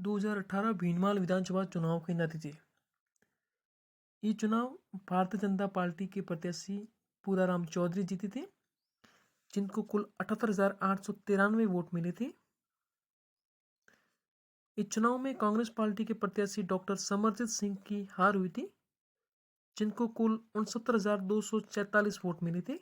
2018 भीनमाल विधानसभा चुनाव के नतीजे। ये चुनाव भारतीय जनता पार्टी के प्रत्याशी पूराराम चौधरी जीते थे, जिनको कुल 78,893 वोट मिले थे। इस चुनाव में कांग्रेस पार्टी के प्रत्याशी डॉक्टर समरजीत सिंह की हार हुई थी, जिनको कुल 69,244 वोट मिले थे।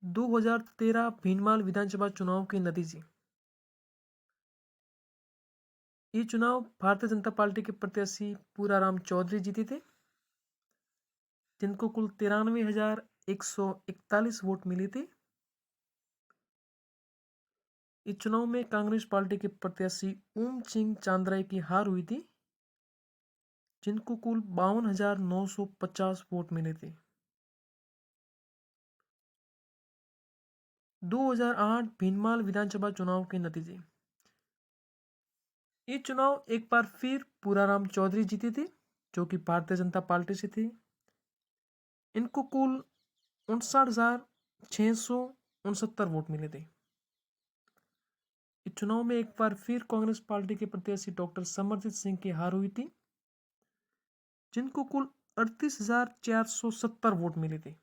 दो 2013 भीनमाल विधानसभा चुनाव के नतीजे। ये चुनाव भारतीय जनता पार्टी के प्रत्याशी पूराराम चौधरी जीते थे, जिनको कुल 93,141 वोट मिले थे। इस चुनाव में कांग्रेस पार्टी के प्रत्याशी ओम सिंह चांद्राई की हार हुई थी, जिनको कुल 52,950 वोट मिले थे। 2008 भीनमाल विधानसभा चुनाव के नतीजे। ये चुनाव एक बार फिर पूराराम चौधरी जीते थे, जो कि भारतीय जनता पार्टी से थे। इनको कुल 59,669 वोट मिले थे। इस चुनाव में एक बार फिर कांग्रेस पार्टी के प्रत्याशी डॉक्टर समरजीत सिंह की हार हुई थी, जिनको कुल 38,470 वोट मिले थे।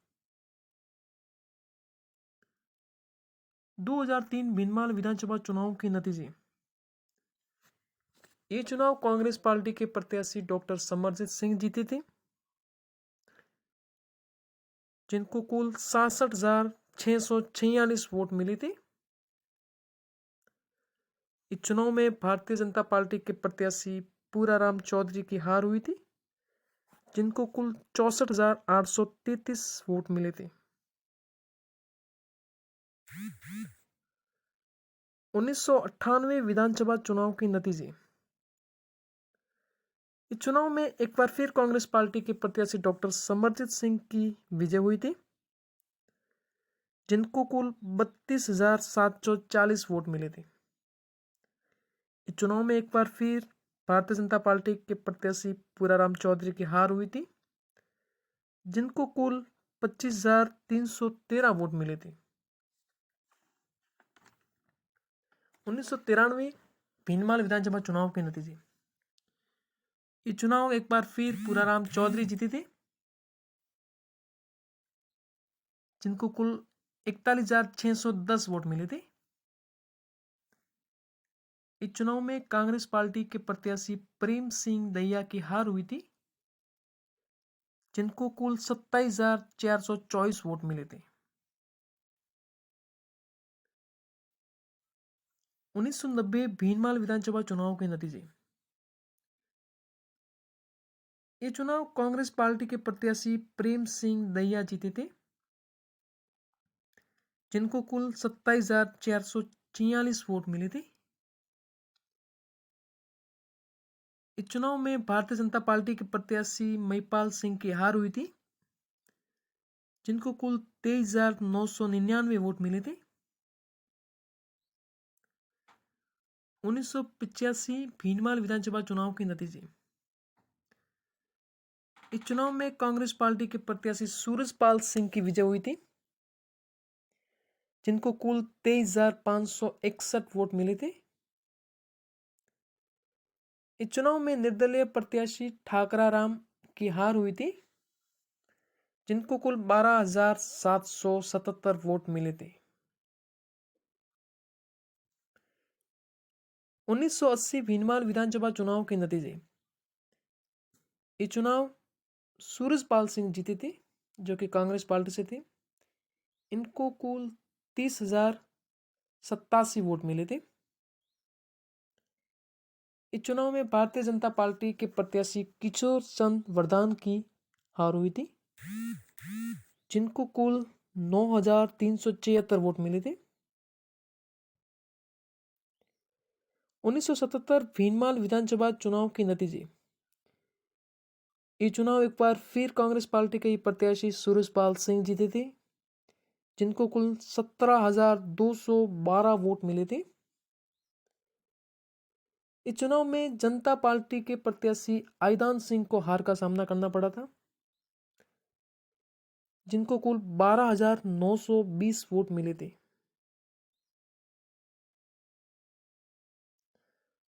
2003 भीनमाल विधानसभा चुनाव के नतीजे। ये चुनाव कांग्रेस पार्टी के प्रत्याशी डॉक्टर समरजीत सिंह जीते थे, जिनको कुल 66,646 वोट मिले थे। इस चुनाव में भारतीय जनता पार्टी के प्रत्याशी पूराराम चौधरी की हार हुई थी, जिनको कुल 64,833 वोट मिले थे। 1998 विधानसभा चुनाव के नतीजे। इस चुनाव में एक बार फिर कांग्रेस पार्टी के प्रत्याशी डॉक्टर समरजीत सिंह की विजय हुई थी, जिनको कुल 32,740 वोट मिले थे। इस चुनाव में एक बार फिर भारतीय जनता पार्टी के प्रत्याशी पूराराम चौधरी की हार हुई थी, जिनको कुल 25,313 वोट मिले थे। 1993 भीनमाल विधानसभा चुनाव के नतीजे। ये चुनाव एक बार फिर पूराराम चौधरी जीते थे, जिनको कुल 41,610 वोट मिले थे। इस चुनाव में कांग्रेस पार्टी के प्रत्याशी प्रेम सिंह दैया की हार हुई थी, जिनको कुल 27,424 वोट मिले थे। 1990 भीनमाल विधानसभा चुनाव के नतीजे। ये चुनाव कांग्रेस पार्टी के प्रत्याशी प्रेम सिंह दैया जीते थे, जिनको कुल 27,446 वोट मिले थे। इस चुनाव में भारतीय जनता पार्टी के प्रत्याशी महिपाल सिंह की हार हुई थी, जिनको कुल 23,999 वोट मिले थे। 1985 भीनमाल विधानसभा चुनाव के नतीजे। इस चुनाव में कांग्रेस पार्टी के प्रत्याशी सूरजपाल सिंह की विजय हुई थी, जिनको कुल 23,561 वोट मिले थे। इस चुनाव में निर्दलीय प्रत्याशी ठाकरा राम की हार हुई थी, जिनको कुल 12,777 वोट मिले थे। 1980 भीनमाल विधानसभा चुनाव के नतीजे। ये चुनाव सूरजपाल सिंह जीते थे, जो कि कांग्रेस पार्टी से थे। इनको कुल 30,087 वोट मिले थे। इस चुनाव में भारतीय जनता पार्टी के प्रत्याशी किशोर चंद वरदान की हार हुई थी, जिनको कुल 9,376 वोट मिले थे। 1977 भीनमाल विधानसभा चुनाव के नतीजे। ये चुनाव एक बार फिर कांग्रेस पार्टी के प्रत्याशी सूरजपाल सिंह जीते थे, जिनको कुल 17,212 वोट मिले थे। इस चुनाव में जनता पार्टी के प्रत्याशी आईदान सिंह को हार का सामना करना पड़ा था। जिनको कुल 12,920 वोट मिले थे।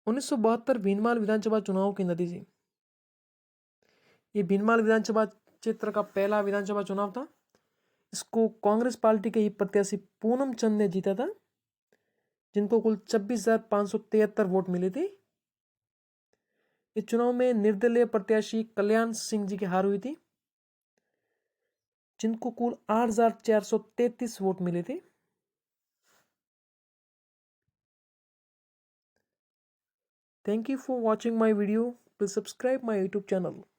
1972 भीनमाल विधानसभा चुनाव के नतीजे। ये भीनमाल विधानसभा क्षेत्र का पहला विधानसभा चुनाव था। इसको कांग्रेस पार्टी के ही प्रत्याशी पूनम चंद ने जीता था, जिनको कुल 26,573 वोट मिले थे। इस चुनाव में निर्दलीय प्रत्याशी कल्याण सिंह जी की हार हुई थी, जिनको कुल 8,433 वोट मिले थे। Thank you for watching my video. Please subscribe my YouTube channel.